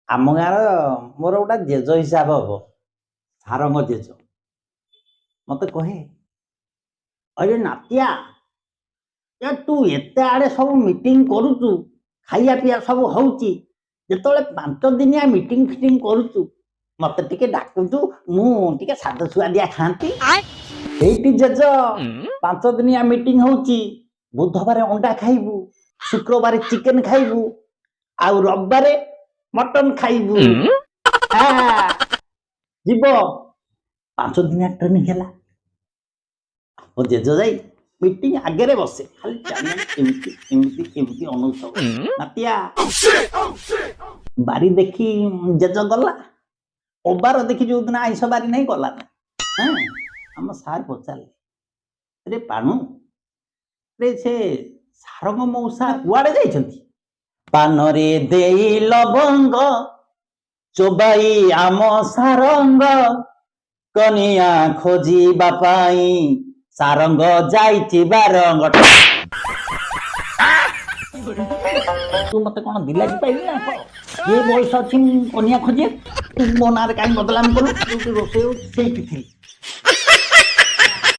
ଆମ ଗାଁର ମୋର ଗୋଟେ ଜେଜ ହିସାବ ହବ, ସାରଙ୍ଗ ଜେଜ। ମତେ କହେ, ଅରେ ନାତିଆ, ତୁ ଏତେ ଆଡେ ସବୁ ମିଟିଂ କରୁଛୁ, ଖାଇବା ପିଇବା ସବୁ ହଉଛି, ଯେତେବେଳେ 5 ଦିନିଆ ମିଟିଂ ଫିଟିଂ କରୁଛୁ ମତେ ଟିକେ ଡାକୁଛୁ, ମୁଁ ଟିକେ ସାଧା ସୁଆଦିଆ ଖାଆନ୍ତି। ଏଇଠି ଜେଜ 5 ଦିନିଆ ମିଟିଂ ହଉଛି, ବୁଧବାର ଅଣ୍ଡା ଖାଇବୁ, ଶୁକ୍ରବାର ଚିକେନ ଖାଇବୁ, ଆଉ ରବିବାରେ ମଟନ ଖାଇବୁ। ଯିବ 5 ଦିନିଆ ଟ୍ରେନିଂ ହେଲା। ମୋ ଜେଜ ଯାଇ ମିଟିଂ ଆଗରେ ବସେ, ଖାଲି ଏମିତି ଏମିତି ଏମିତି ଅନୁଭବ। ନାତିଆ ବାରି ଦେଖି ଜେଜ ଗଲା, ଅବାର ଦେଖି ଯୋଉଦିନ ଆଇଁଷ ବାରି ନାହିଁ ଗଲା ନା। ଆମ ସାର୍ ପଚାରିଲେ, ରେ ପାଣୁ, ରେ ସେ ସାରଙ୍ଗ ମଉସା କୁଆଡେ ଯାଇଛନ୍ତି? ପାନରେ ଦେଇ ଲବଙ୍ଗ ଚୋବାଇ ଆମ ସାରଙ୍ଗ, କନିଆ ଖୋଜିବା ପାଇଁ ସାରଙ୍ଗ ଯାଇଛି ବାରଙ୍ଗ। ତୁ ମତେ କଣ ଦିଲାଜି ପାଇଲି ନା କଣ? ଏ ବୟସ ଅଛି ମୁଁ କନିଆ ଖୋଜେ, ତୁ ମୋ ନାଁରେ କାହିଁ ବଦନାମ କଲୁ? ଯୋଉଠି ରୋଷେଇ ହଉଛି ସେଇଠି ଥିଲି।